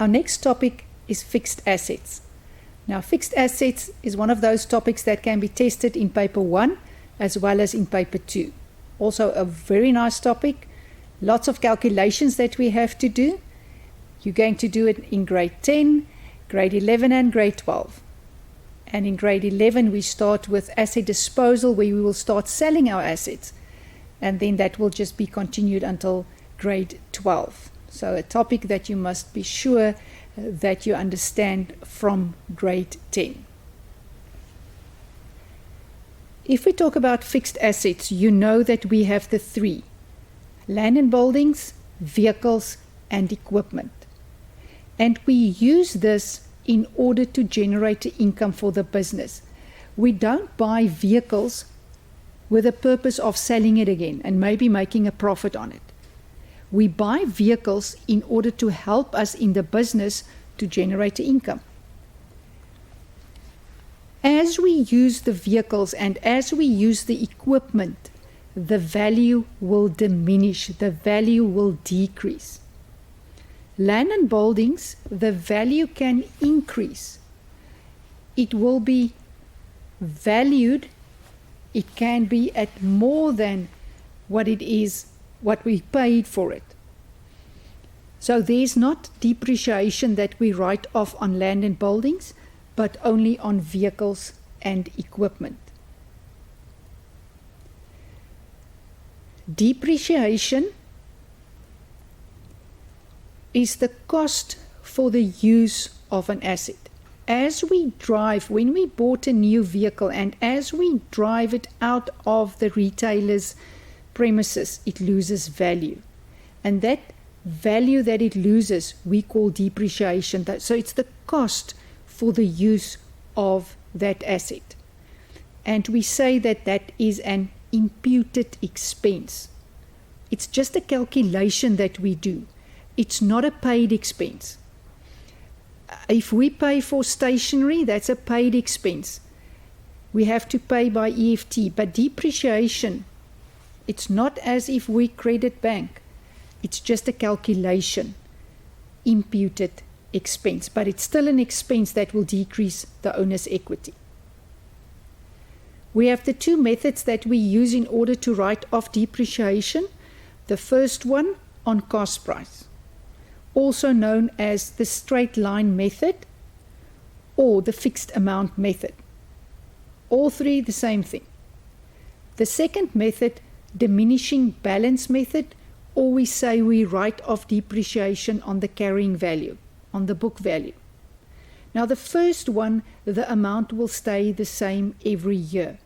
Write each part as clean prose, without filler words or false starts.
Our next topic is fixed assets. Now, fixed assets is one of those topics that can be tested in paper 1 as well as in paper 2. Also a very nice topic. Lots of calculations that we have to do. You're going to do it in grade 10, grade 11 and grade 12. And in grade 11 we start with asset disposal, where we will start selling our assets. And then that will just be continued until grade 12. So a topic that you must be sure that you understand from grade 10. If we talk about fixed assets, you know that we have the 3: land and buildings, vehicles, and equipment. And we use this in order to generate income for the business. We don't buy vehicles with the purpose of selling it again and maybe making a profit on it. We buy vehicles in order to help us in the business to generate income. As we use the vehicles and as we use the equipment, the value will diminish, the value will decrease. Land and buildings, the value can increase. It will be valued, it can be at more than what it is, what we paid for it. So there's not depreciation that we write off on land and buildings, but only on vehicles and equipment. Depreciation is the cost for the use of an asset. As we drive, when we bought a new vehicle and as we drive it out of the retailer's premises, it loses value. And that value that it loses, we call depreciation. So it's the cost for the use of that asset. And we say that that is an imputed expense. It's just a calculation that we do. It's not a paid expense. If we pay for stationery, that's a paid expense. We have to pay by EFT. But depreciation, it's not as if we credit bank. It's just a calculation, imputed expense. But it's still an expense that will decrease the owner's equity. We have the 2 methods that we use in order to write off depreciation. The first one on cost price, also known as the straight line method or the fixed amount method. All 3 the same thing. The second method, diminishing balance method, or we say we write off depreciation on the carrying value, on the book value. Now the first one, the amount will stay the same every year.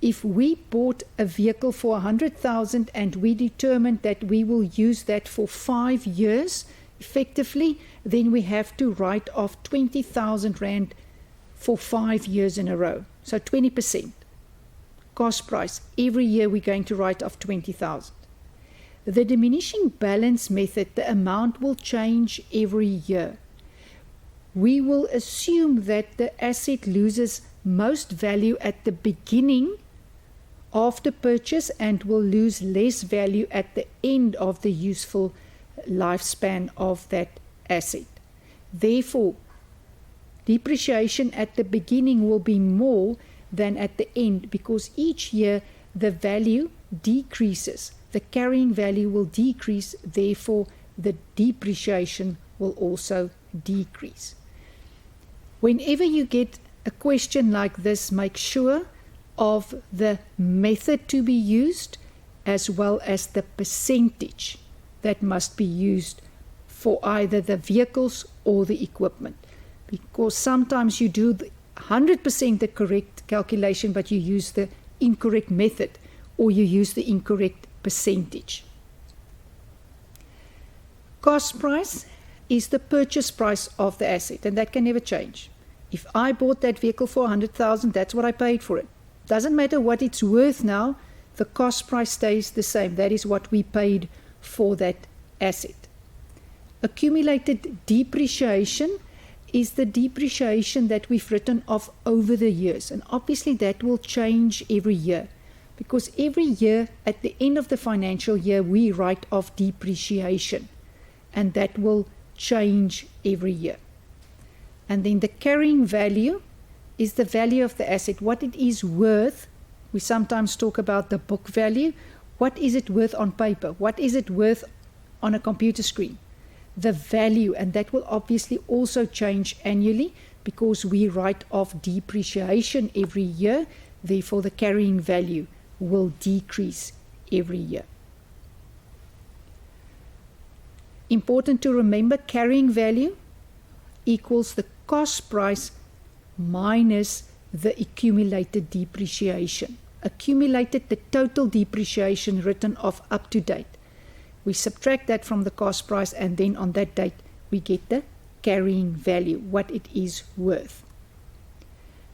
If we bought a vehicle for 100,000 and we determined that we will use that for 5 years, effectively, then we have to write off 20,000 Rand for 5 years in a row. So 20%. Cost price. Every year we're going to write off 20,000. The diminishing balance method, the amount will change every year. We will assume that the asset loses most value at the beginning of the purchase and will lose less value at the end of the useful lifespan of that asset. Therefore, depreciation at the beginning will be more than at the end because each year the value decreases. The carrying value will decrease, therefore the depreciation will also decrease. Whenever you get a question like this, make sure of the method to be used as well as the percentage that must be used for either the vehicles or the equipment. Because sometimes you do 100% the correct calculation, but you use the incorrect method or you use the incorrect percentage. Cost price is the purchase price of the asset, and that can never change. If I bought that vehicle for 100,000, that's what I paid for it. Doesn't matter what it's worth now, the cost price stays the same. That is what we paid for that asset. Accumulated depreciation is the depreciation that we've written off over the years, and obviously that will change every year. Because every year, at the end of the financial year, we write off depreciation. And that will change every year. And then the carrying value is the value of the asset, what it is worth. We sometimes talk about the book value. What is it worth on paper? What is it worth on a computer screen? The value, and that will obviously also change annually because we write off depreciation every year. Therefore, the carrying value will decrease every year. Important to remember, carrying value equals the cost price minus the accumulated depreciation. Accumulated, the total depreciation written off up to date. We subtract that from the cost price, and then on that date we get the carrying value, what it is worth.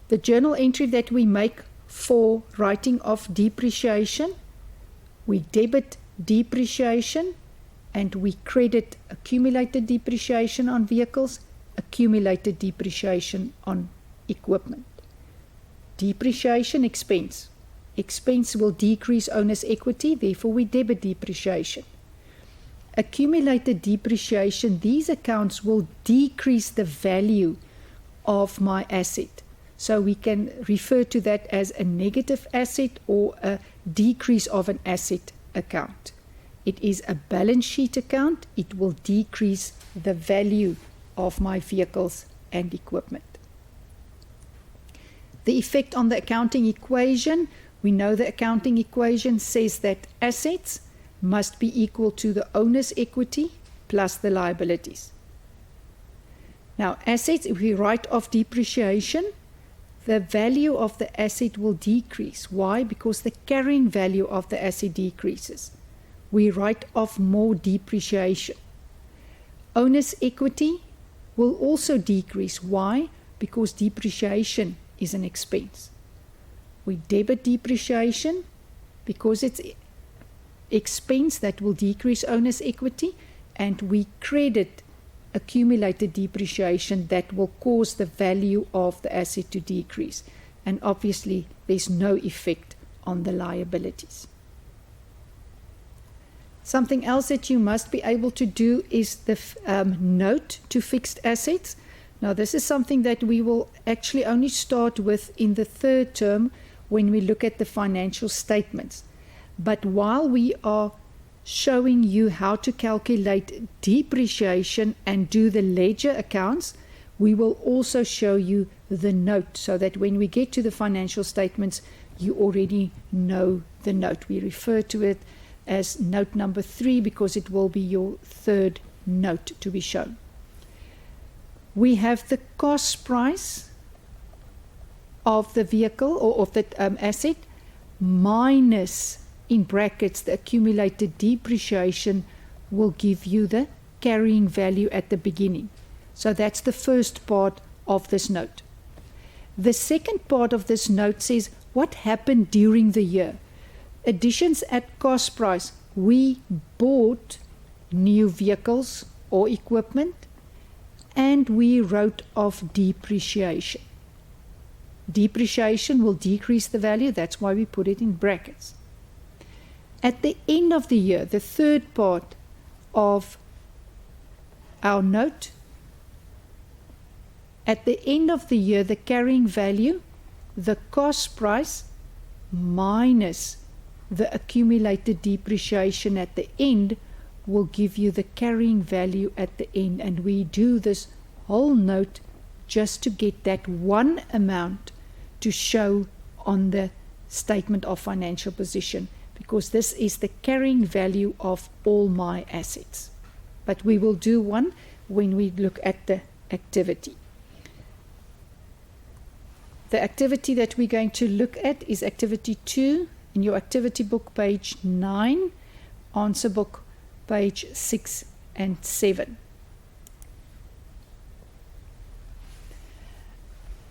The journal entry that we make for writing off depreciation, we debit depreciation and we credit accumulated depreciation on vehicles, accumulated depreciation on equipment. Depreciation expense. Expense will decrease owner's equity, therefore we debit depreciation. Accumulated depreciation, these accounts will decrease the value of my asset. So we can refer to that as a negative asset or a decrease of an asset account. It is a balance sheet account. It will decrease the value of my vehicles and equipment. The effect on the accounting equation. We know the accounting equation says that assets must be equal to the owner's equity plus the liabilities. Now, assets, if we write off depreciation, the value of the asset will decrease. Why? Because the carrying value of the asset decreases. We write off more depreciation. Owner's equity will also decrease. Why? Because depreciation is an expense. We debit depreciation because it's expense that will decrease owner's equity, and we credit accumulated depreciation that will cause the value of the asset to decrease. And obviously there's no effect on the liabilities. Something else that you must be able to do is the note to fixed assets. Now this is something that we will actually only start with in the third term when we look at the financial statements. But while we are showing you how to calculate depreciation and do the ledger accounts, we will also show you the note so that when we get to the financial statements, you already know the note. We refer to it as note number 3 because it will be your third note to be shown. We have the cost price of the vehicle or of the asset minus, in brackets, the accumulated depreciation will give you the carrying value at the beginning. So that's the first part of this note. The second part of this note says what happened during the year. Additions at cost price. We bought new vehicles or equipment and we wrote off depreciation. Depreciation will decrease the value, that's why we put it in brackets. At the end of the year, the third part of our note, at the end of the year, the carrying value, the cost price minus the accumulated depreciation at the end will give you the carrying value at the end. And we do this whole note just to get that one amount to show on the statement of financial position, because this is the carrying value of all my assets. But we will do one when we look at the activity. The activity that we're going to look at is activity 2 in your activity book, page 9, answer book, page 6 and 7.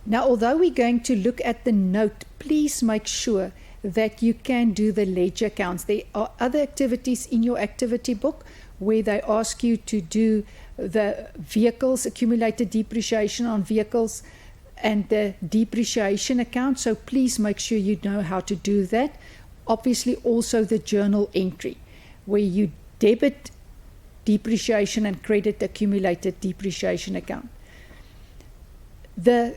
Now, although we're going to look at the note, please make sure that you can do the ledger accounts. There are other activities in your activity book where they ask you to do the vehicles, accumulated depreciation on vehicles, and the depreciation account. So please make sure you know how to do that. Obviously also the journal entry where you debit depreciation and credit accumulated depreciation account. The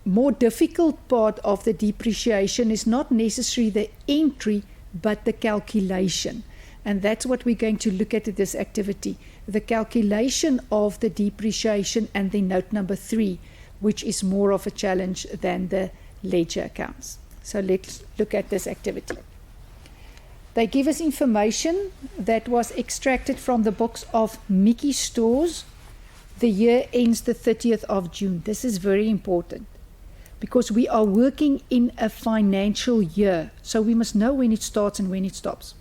more difficult part of the depreciation is not necessarily the entry, but the calculation. And that's what we're going to look at in this activity. The calculation of the depreciation and then note number 3, which is more of a challenge than the ledger accounts. So let's look at this activity. They give us information that was extracted from the books of Mickey Stores. The year ends the 30th of June. This is very important because we are working in a financial year. So we must know when it starts and when it stops.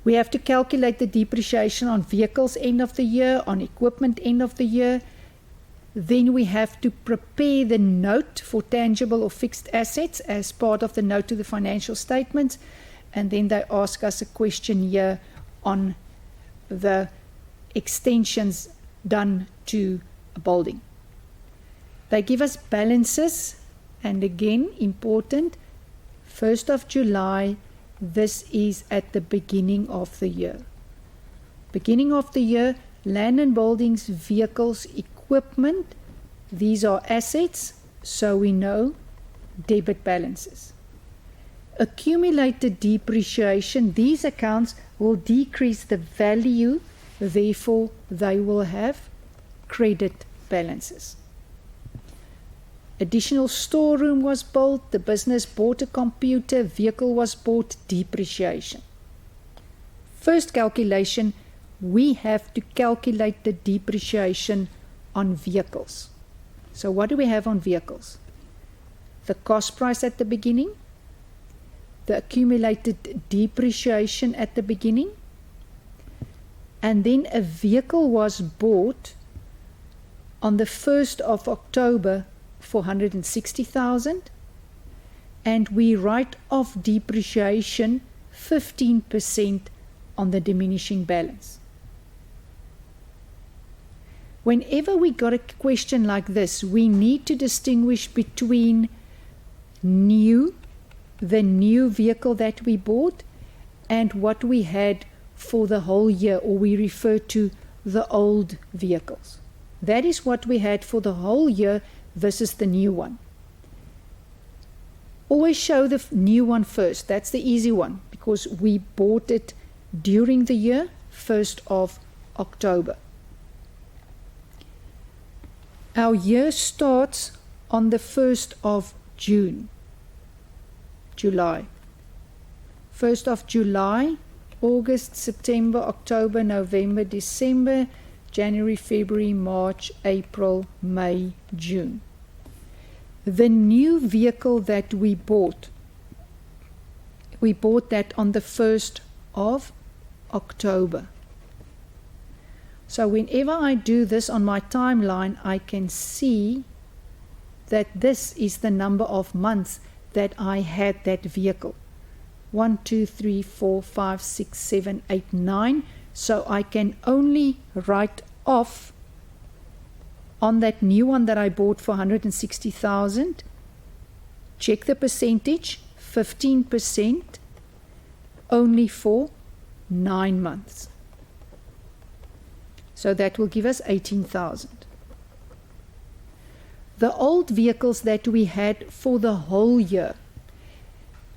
We have to calculate the depreciation on vehicles end of the year, on equipment end of the year. Then we have to prepare the note for tangible or fixed assets as part of the note to the financial statements. And then they ask us a question here on the extensions done to a building. They give us balances, and again, important, 1st of July, this is at the beginning of the year. Beginning of the year, land and buildings, vehicles, equipment, these are assets, so we know debit balances. Accumulated depreciation, these accounts will decrease the value, therefore they will have credit balances. Additional storeroom was built, the business bought a computer, vehicle was bought, depreciation. First calculation, we have to calculate the depreciation on vehicles. So what do we have on vehicles? The cost price at the beginning, the accumulated depreciation at the beginning, and then a vehicle was bought on the 1st of October for 160,000, and we write off depreciation 15% on the diminishing balance. Whenever we got a question like this, we need to distinguish between the new vehicle that we bought, and what we had for the whole year, or we refer to the old vehicles. That is what we had for the whole year versus the new one. Always show the new one first. That's the easy one because we bought it during the year, 1st of October. Our year starts on the 1st of July. 1st of July, August, September, October, November, December, January, February, March, April, May, June. The new vehicle that we bought that on the 1st of October. So whenever I do this on my timeline, I can see that this is the number of months that I had that vehicle. 1, 2, 3, 4, 5, 6, 7, 8, 9. So I can only write off on that new one that I bought for 160,000. Check the percentage, 15%, only for 9 months. So that will give us 18,000. The old vehicles that we had for the whole year.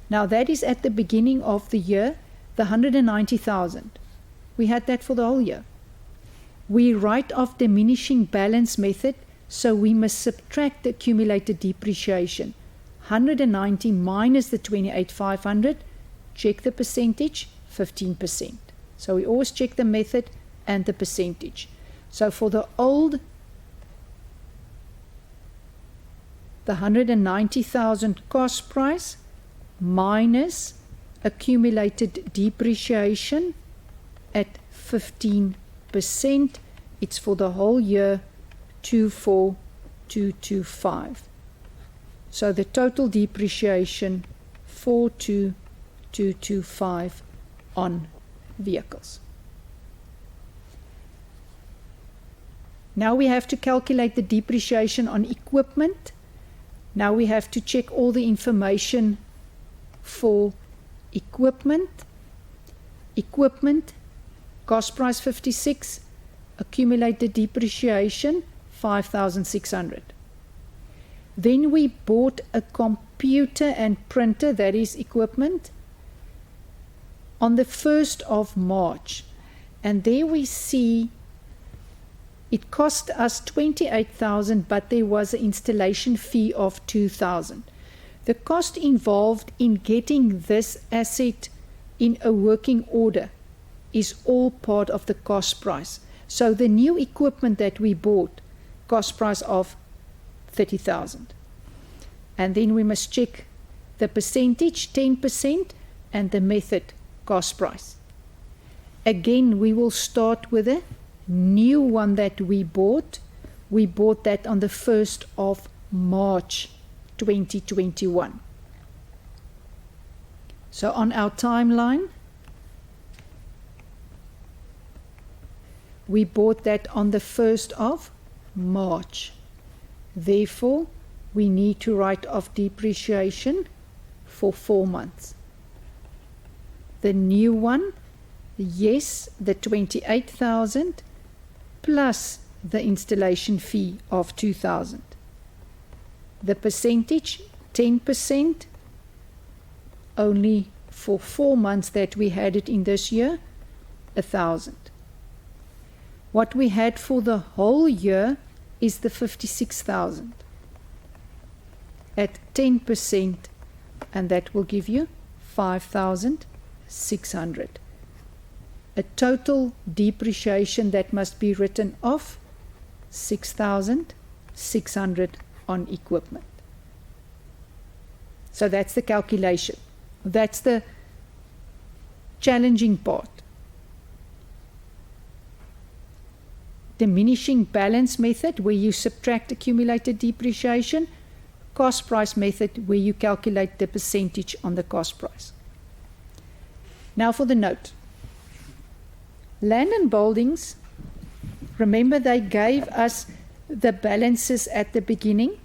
Now that is at the beginning of the year, the 190,000. We had that for the whole year. We write off diminishing balance method, so we must subtract the accumulated depreciation. 190 minus the 28,500, check the percentage, 15%. So we always check the method and the percentage. So for the old, the 190,000 cost price minus accumulated depreciation at 15%, it's for the whole year 24,225. So the total depreciation 42,225 on vehicles. Now we have to calculate the depreciation on equipment. Now we have to check all the information for equipment. Equipment Cost price 56, accumulated depreciation 5,600. Then we bought a computer and printer, that is equipment, on the 1st of March. And there we see it cost us 28,000, but there was an installation fee of 2,000. The cost involved in getting this asset in a working order is all part of the cost price. So the new equipment that we bought, cost price of 30,000. And then we must check the percentage, 10%, and the method, cost price. Again, we will start with a new one that we bought. We bought that on the 1st of March 2021. So on our timeline, we bought that on the 1st of March. Therefore, we need to write off depreciation for 4 months. The new one, yes, the 28,000 plus the installation fee of 2,000. The percentage, 10%, only for 4 months that we had it in this year, 1,000. What we had for the whole year is the 56,000 at 10%, and that will give you 5,600. A total depreciation that must be written off, 6,600 on equipment. So that's the calculation. That's the challenging part. Diminishing balance method, where you subtract accumulated depreciation. Cost price method, where you calculate the percentage on the cost price. Now for the note. Land and buildings, remember they gave us the balances at the beginning.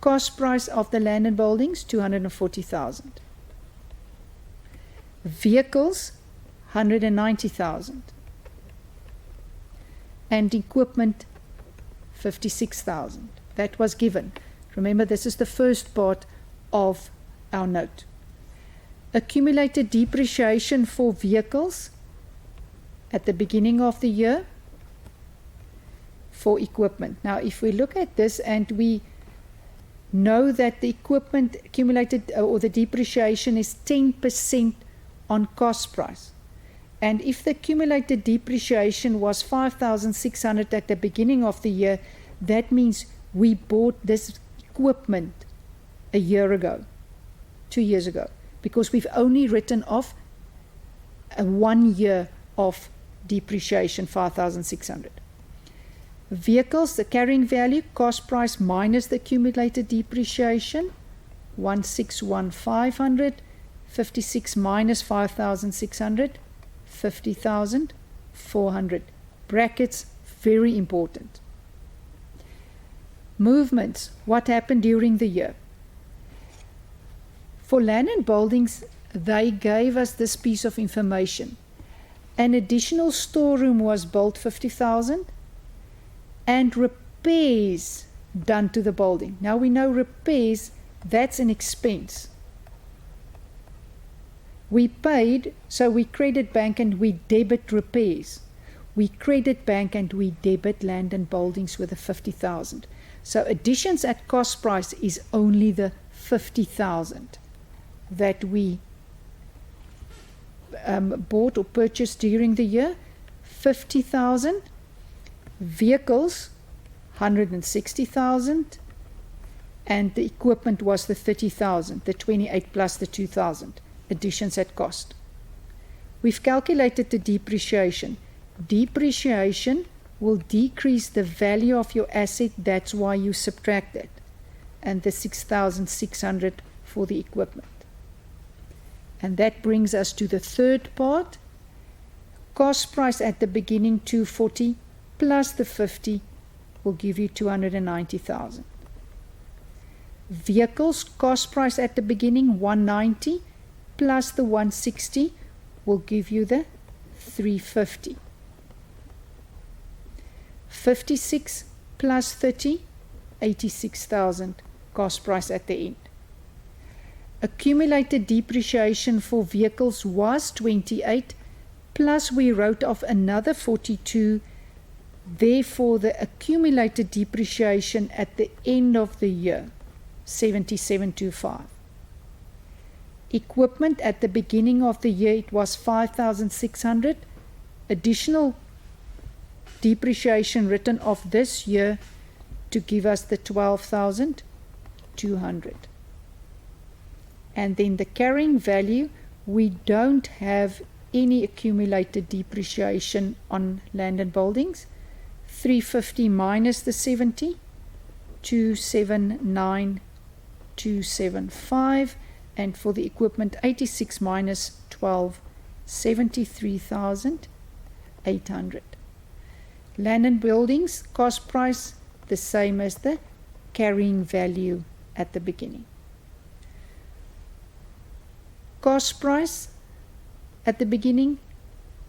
Cost price of the land and buildings, 240,000. Vehicles, 190,000. And equipment, 56,000. That was given. Remember, this is the first part of our note. Accumulated depreciation for vehicles at the beginning of the year for equipment. Now, if we look at this and we know that the equipment accumulated or the depreciation is 10% on cost price. And if the accumulated depreciation was 5,600 at the beginning of the year, that means we bought this equipment a year ago, 2 years ago, because we've only written off 1 year of depreciation, 5,600. Vehicles, the carrying value, cost price minus the accumulated depreciation, 161,500, 56 minus 5,600, 50,400. Brackets, very important. Movements, what happened during the year? For land and buildings, they gave us this piece of information. An additional storeroom was built, 50,000, and repairs done to the building. Now we know repairs, that's an expense. We paid, so we credit bank and we debit repairs. We credit bank and we debit land and buildings with the 50,000. So additions at cost price is only the 50,000 that we bought or purchased during the year. 50,000. Vehicles, 160,000. And the equipment was the 30,000, the 28 plus the 2,000. Additions at cost. We've calculated the depreciation. Depreciation will decrease the value of your asset, that's why you subtract it. And the 6,600 for the equipment. And that brings us to the third part. Cost price at the beginning 240 plus the 50 will give you 290,000. Vehicles, cost price at the beginning 190 plus the 160 will give you the 350. 56 plus 30, 86,000 cost price at the end. Accumulated depreciation for vehicles was 28, plus we wrote off another 42. Therefore, the accumulated depreciation at the end of the year, 7725. Equipment at the beginning of the year, it was 5,600. Additional depreciation written off this year to give us the 12,200. And then the carrying value, we don't have any accumulated depreciation on land and buildings. 350 minus the 70, 279,275, and for the equipment 86 minus 12, 73,800. Land and buildings cost price the same as the carrying value at the beginning. Cost price at the beginning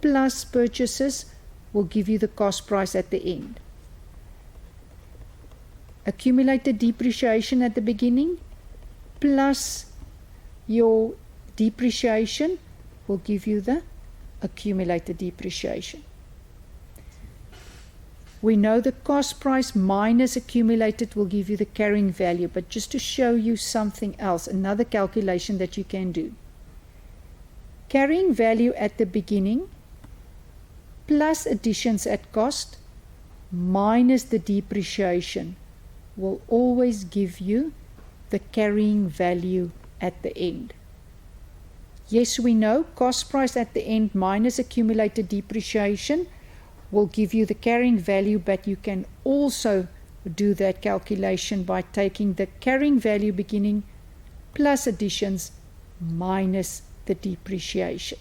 plus purchases will give you the cost price at the end. Accumulated depreciation at the beginning plus your depreciation will give you the accumulated depreciation. We know the cost price minus accumulated will give you the carrying value, but just to show you something else, another calculation that you can do. Carrying value at the beginning plus additions at cost minus the depreciation will always give you the carrying value at the end. Yes, we know cost price at the end minus accumulated depreciation will give you the carrying value, but you can also do that calculation by taking the carrying value beginning plus additions minus the depreciation.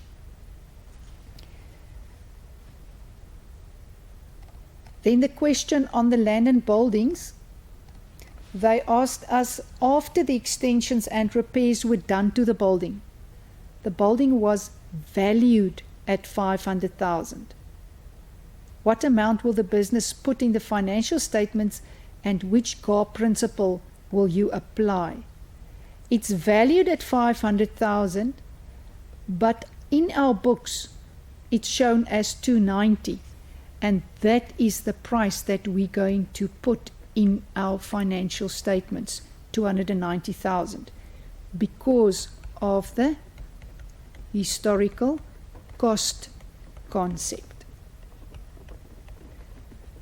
Then the question on the land and buildings, they asked us after the extensions and repairs were done to the building was valued at 500,000. What amount will the business put in the financial statements and which GAAP principle will you apply? It's valued at 500,000, but in our books it's shown as 290, and that is the price that we're going to put in our financial statements, 290,000, because of the historical cost concept,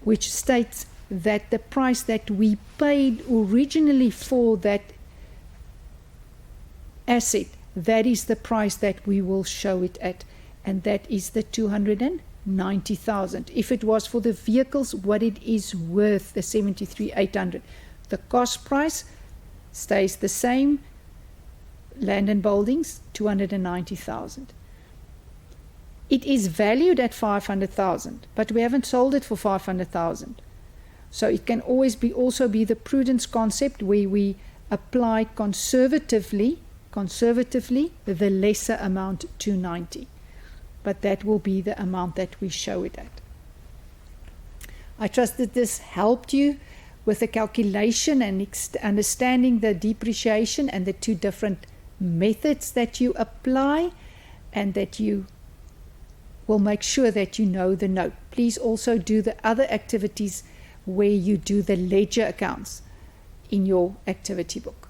which states that the price that we paid originally for that asset, that is the price that we will show it at, and that is the 290,000. If it was for the vehicles, what it is worth, the 73,800. The cost price stays the same. Land and buildings, 290,000. It is valued at 500,000, but we haven't sold it for 500,000. So it can always be also be the prudence concept where we apply conservatively the lesser amount, 290. But that will be the amount that we show it at. I trust that this helped you with the calculation and understanding the depreciation and the two different methods that you apply, and that you will make sure that you know the note. Please also do the other activities where you do the ledger accounts in your activity book.